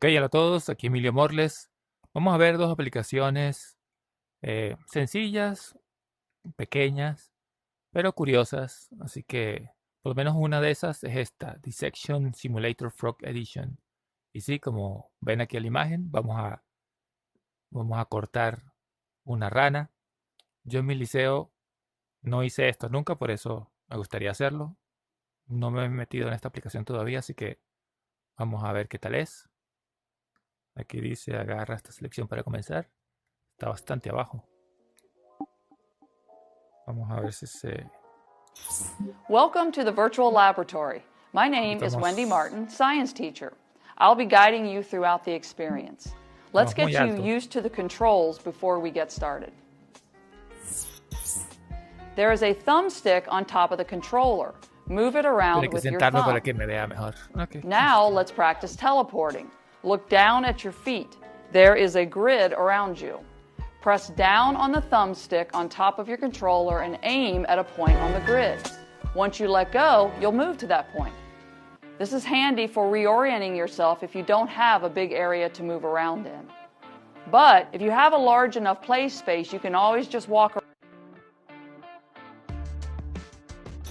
Ok, hola a todos, aquí Emilio Morles. Vamos a ver dos aplicaciones sencillas, pequeñas, pero curiosas. Así que por lo menos una de esas es esta, Dissection Simulator Frog Edition. Y sí, como ven aquí en la imagen, vamos a cortar una rana. Yo en mi liceo no hice esto nunca, por eso me gustaría hacerlo. No me he metido en esta aplicación todavía, así que vamos a ver qué tal es. Aquí dice agarra esta selección para comenzar. Está bastante abajo. Vamos a ver si se... Welcome to the virtual laboratory. My name is Wendy Estamos, Martin, science teacher. I'll be guiding you throughout the experience. Let's estamos get muy you alto. used to the controls before we get started. There is a thumbstick on top of the controller. Move it Tiene around que with your sentarme para thumb. que me vea mejor. Ok. Now let's practice teleporting. Look down at your feet. There is a grid around you. Press down on the thumbstick on top of your controller and aim at a point on the grid. Once you let go, you'll move to that point. This is handy for reorienting yourself if you don't have a big area to move around in. But if you have a large enough play space, you can always just walk around.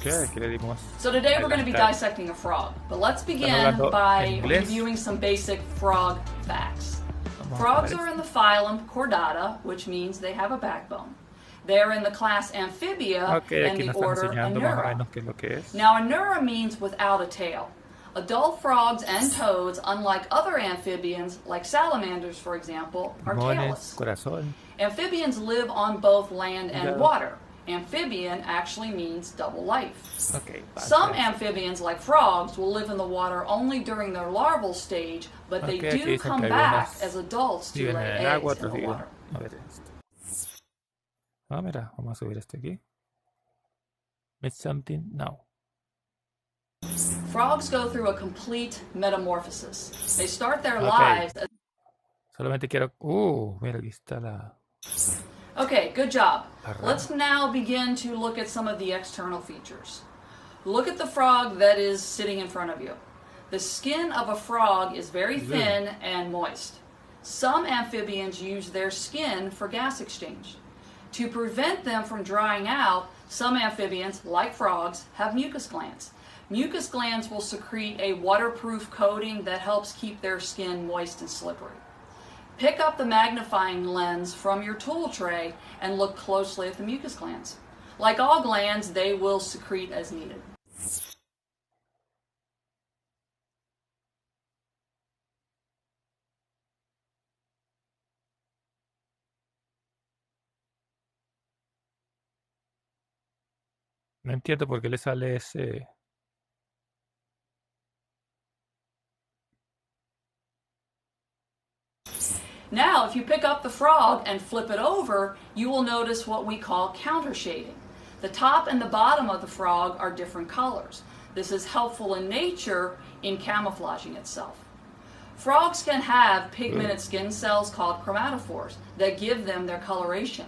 Ok, aquí le dimos. So today we're going to be adelantar. dissecting a frog, but let's Están begin hablando en by inglés. reviewing some basic frog facts. Vamos a Frogs poner are in the phylum Chordata, which means they have a backbone. They're in the class Amphibia Ok, and aquí the nos están order enseñando más o Anura. menos qué es lo que es. Now, Anura means without a tail. Adult frogs and toads, unlike other amphibians, like salamanders, for example, are Pulmones, tailless. corazón. Amphibians live on both land and Hígado. water. Amphibian actually means double life. Ok, Some pasa. amphibians, like frogs, will live in the water only during their larval stage, but they Ok, aquí do dicen come que back algunos as adults to viven lay en el agua, eggs in otros the viven. water. A ver esto. Ah, mira, vamos a subir este aquí. Miss something? No. Frogs go through a complete metamorphosis. They start their Ok. lives as... Solamente quiero... mira, aquí está la Okay, good job. rana. Let's now begin to look at some of the external features. Look at the frog that is sitting in front of you. The skin of a frog is very thin and moist. Some amphibians use their skin for gas exchange. To prevent them from drying out, some amphibians, like frogs, have mucus glands. Mucus glands will secrete a waterproof coating that helps keep their skin moist and slippery. Pick up the magnifying lens from your tool tray and look closely at the mucus glands. Like all glands, they will secrete as needed. No entiendo por qué le sale ese... Now, if you pick up the frog and flip it over, you will notice what we call counter shading. The top and the bottom of the frog are different colors. This is helpful in nature in camouflaging itself. Frogs can have pigmented skin cells called chromatophores that give them their coloration.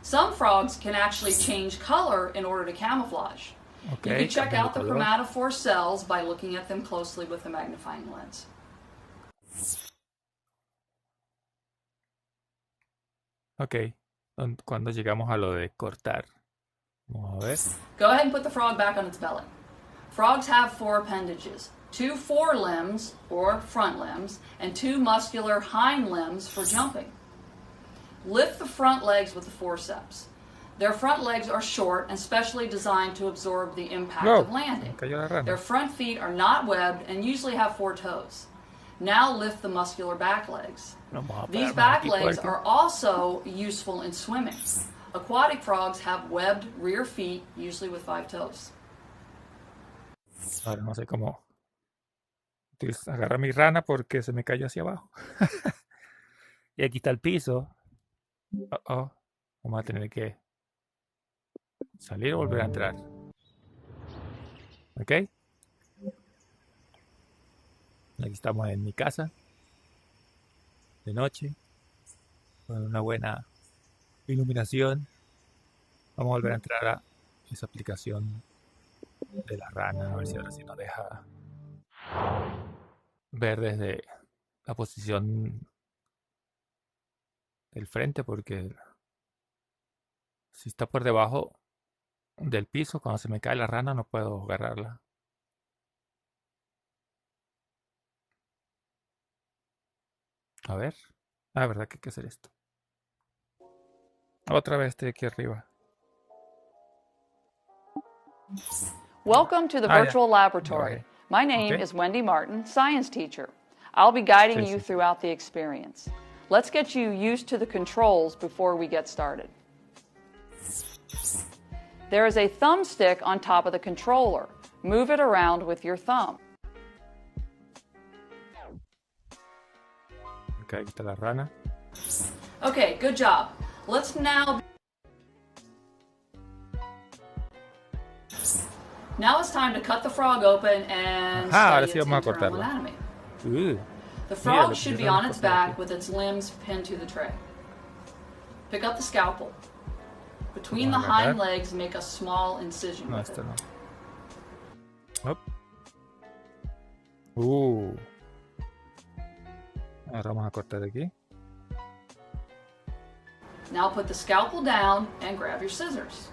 Some frogs can actually change color in order to camouflage. Ok, You can check cambian out de the color. chromatophore cells by looking at them closely with a magnifying lens. Ok, cuando llegamos a lo de cortar. Vamos a ver. Go ahead and put the frog back on its belly. Frogs have 4 appendages, 2 forelimbs or front limbs and 2 muscular hind limbs for jumping. Lift the front legs with the forceps. Their front legs are short and specially designed to absorb the impact Wow, of landing. cayó la rana. Their front feet are not webbed and usually have 4 toes. Now lift the muscular back legs. Vamos a These pararnos back aquí legs fuerte. are also useful in swimming. Aquatic frogs have webbed rear feet, usually with 5 toes. Ahora no sé cómo agarrar mi rana porque se me cayó hacia abajo. Y aquí está el piso. Vamos a tener que salir y volver a entrar. ¿Ok? Aquí estamos en mi casa. De noche. Con una buena iluminación. Vamos a volver a entrar a esa aplicación de la rana. A ver si ahora sí nos deja ver desde la posición del frente, porque si está por debajo del piso, cuando se me cae la rana no puedo agarrarla. A ver. Ah, verdad que hay que hacer esto. Otra vez estoy aquí arriba. Welcome to the Ah, ya. virtual laboratory. Bajé. My name Ok. is Wendy Martin, science teacher. I'll be guiding Sí, you sí. throughout the experience. Let's get you used to the controls before we get started. There is a thumbstick on top of the controller. Move it around with your thumb. Ok, aquí está la rana. Okay, good job. Let's now it's time to cut the frog open and Ajá, ahora study sí its vamos a internal cortarla. anatomy. The Mira, frog le should be pusieron on las its cosas back aquí. with its limbs pinned to the tray. Pick up the scalpel. Between the Vamos a agarrar. hind legs, make a small incision No, with it. esto no. Hop. Ahora vamos a cortar aquí. Now put the scalpel down and grab your scissors.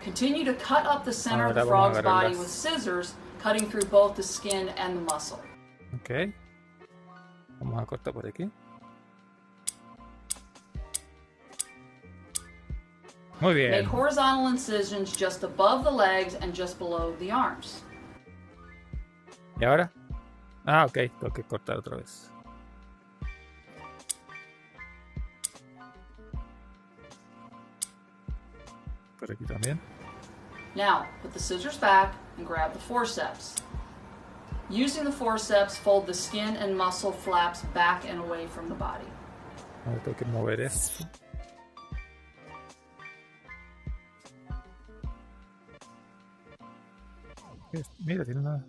Continue to cut up the center of the Ahora vamos frog's a agarrar body las- with scissors, cutting through both the skin and the muscle. Ok. Vamos a cortar por aquí. Muy bien. Make horizontal incisions just above the legs and just below the arms. ¿Y ahora? Ah, ok. Tengo que cortar otra vez. Por aquí también. Now, put the scissors back and grab the forceps. Using the forceps, fold the skin and muscle flaps back and away from the body. Ahora tengo que mover esto. Mira, tiene una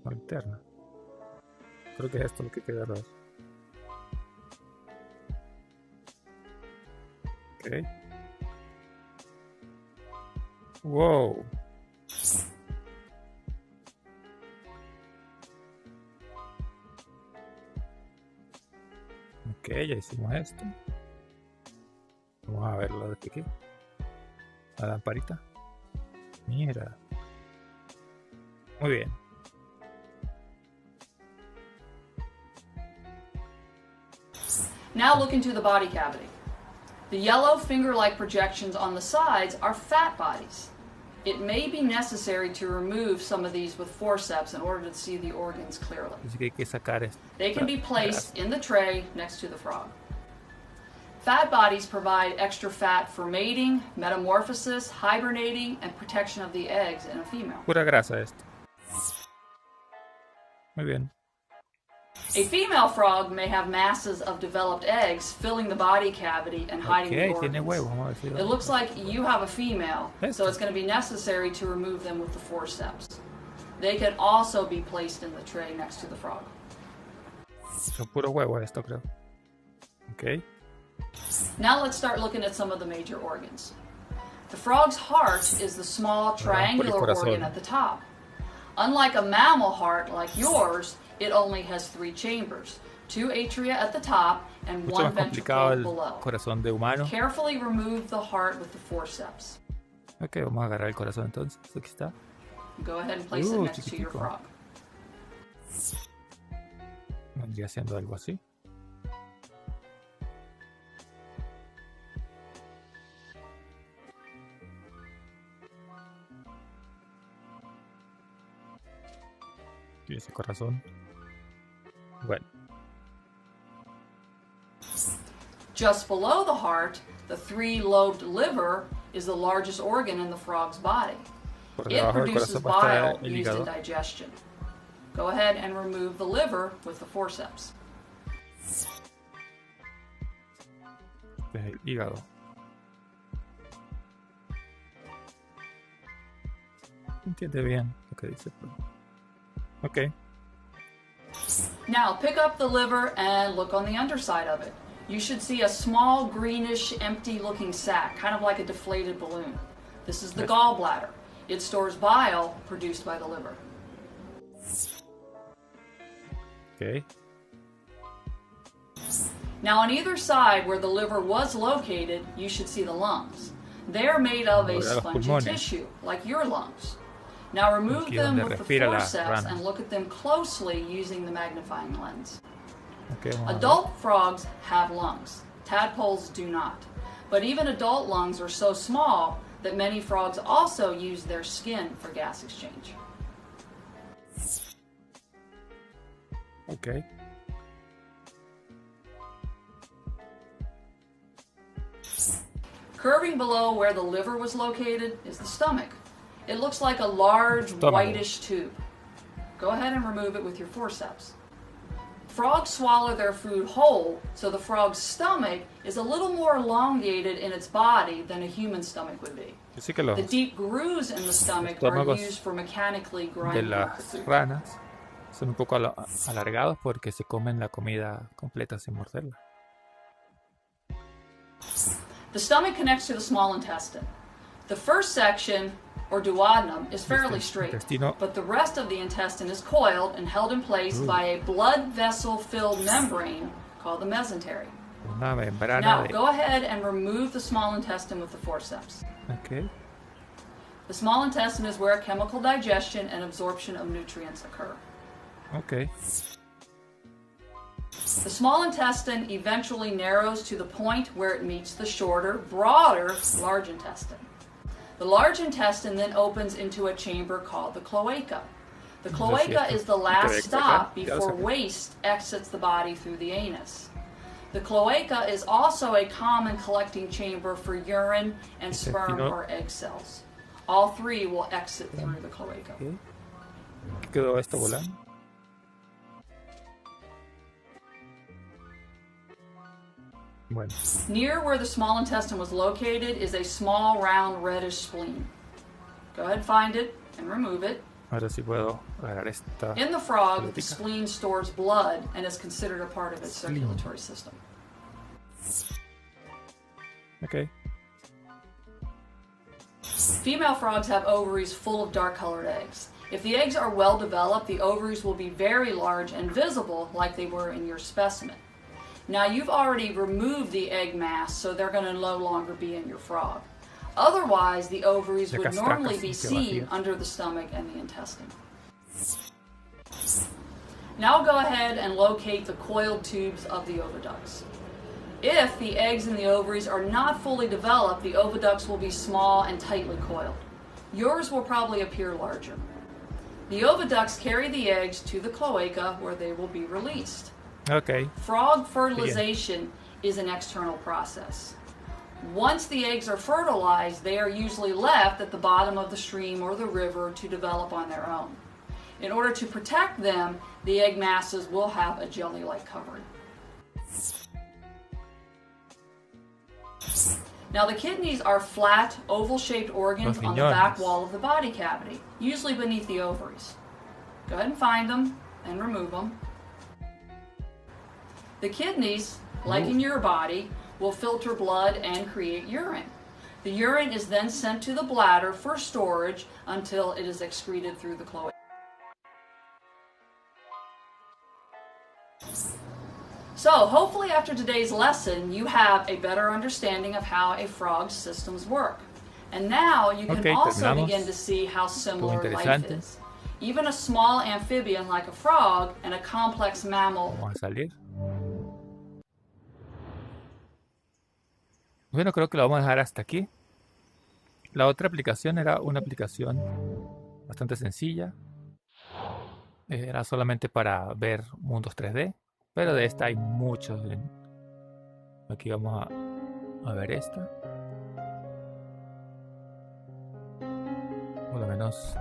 linterna. Creo que es esto lo que hay que agarrar. Ok. Wow. Ok, ya hicimos esto. Vamos a verlo desde aquí. La lamparita. Mira. Muy bien. Now look into the body cavity. The yellow finger-like projections on the sides are fat bodies. It may be necessary to remove some of these with forceps in order to see the organs clearly. Así que hay que sacar esto. They can be placed in the tray next to the frog. Fat bodies provide extra fat for mating, metamorphosis, hibernating, and protection of the eggs in a female. Pura grasa esto. Muy bien. A female frog may have masses of developed eggs filling the body cavity and hiding the Ok, tiene organs. huevos. Vamos a ver si It looks like you have a female, so Esto. it's going to be necessary to remove them with the forceps. They can also be placed in the tray next to the frog. Son puros huevos esto, creo. Ok. Now let's start looking at some of the major organs. The frog's heart is the small triangular corazón. organ at the top. Unlike a mammal heart like yours, it only has 3 chambers, 2 atria at the top and Mucho 1 más complicado ventricle el below. corazón de humano. Carefully remove the heart with the forceps. Ok, vamos a agarrar el corazón entonces. Aquí está. Go ahead and place it next to your chiquitico. frog. Vendría haciendo algo así. Y ese corazón. Bueno. Just below the heart, the 3-lobed liver is the largest organ in the frog's body. Por It debajo del produces corazón va a bile estar el used in hígado. digestion. Go ahead and remove the liver with the forceps. Este es el hígado. Entiende bien lo que dice. Ok. Now pick up the liver and look on the underside of it. You should see a small greenish empty looking sac, kind of like a deflated balloon. This is the gallbladder. It stores bile produced by the liver. Ok. Now on either side where the liver was located, you should see the lungs. They are made of a Ahora los spongy pulmones. tissue, like your lungs. Now remove Aquí them donde with the respira la forceps rana. and look at them closely using the magnifying lens. Ok, vamos a ver. Adult frogs have lungs. Tadpoles do not. But even adult lungs are so small that many frogs also use their skin for gas exchange. Ok. Curving below where the liver was located is the stomach. It looks like a large Estómago. whitish tube. Go ahead and remove it with your forceps. Frogs swallow their food whole, so the frog's stomach is a little more elongated in its body than a human stomach would be. Así que The los deep grooves in the stomach are estómagos used for mechanically de grinding up the las food. ranas son un poco alargados porque se comen la comida completa sin morderla. The stomach connects to the small intestine. The first section, or duodenum, is fairly straight, Intestino but the rest of the intestine is coiled and held in place by a blood vessel-filled membrane called the mesentery. una membrana Now, de... go ahead and remove the small intestine with the forceps. Ok. The small intestine is where chemical digestion and absorption of nutrients occur. Ok. The small intestine eventually narrows to the point where it meets the shorter, broader large intestine. The large intestine then opens into a chamber called the cloaca. The cloaca is the last stop before waste exits the body through the anus. The cloaca is also a common collecting chamber for urine and sperm or egg cells. All three will exit through the cloaca. Ok. ¿Qué quedó esto volando? Bueno, Near where the small intestine was located is a small, round, reddish spleen. Go ahead and find it and remove it. ahora sí puedo agarrar esta... In the frog, the Pelotica. spleen stores blood and is considered a part of its circulatory system. Ok. Female frogs have ovaries full of dark-colored eggs. If the eggs are well developed, the ovaries will be very large and visible like they were in your specimen. Now you've already removed the egg mass, so they're going to no longer be in your frog. Otherwise, the ovaries would normally be seen under the stomach and the intestine. Now go ahead and locate the coiled tubes of the oviducts. If the eggs in the ovaries are not fully developed, the oviducts will be small and tightly coiled. Yours will probably appear larger. The oviducts carry the eggs to the cloaca where they will be released. Ok. Frog fertilization is an external process. Once the eggs are fertilized, they are usually left at the bottom of the stream or the river to develop on their own. In order to protect them, the egg masses will have a jelly-like covering. Now the kidneys are flat, oval-shaped organs on the back wall of the body cavity, usually beneath the ovaries. Go ahead and find them and remove them. The kidneys, like in your body, will filter blood and create urine. The urine is then sent to the bladder for storage until it is excreted through the cloaca. So, hopefully after today's lesson, you have a better understanding of how a frog's systems work. And now you can also begin to see how similar life is. Even a small amphibian like a frog and a complex mammal. Vamos a salir. Bueno, creo que lo vamos a dejar hasta aquí. La otra aplicación era una aplicación bastante sencilla. Era solamente para ver mundos 3D. Pero de esta hay muchos. Aquí vamos a ver esta. Por lo menos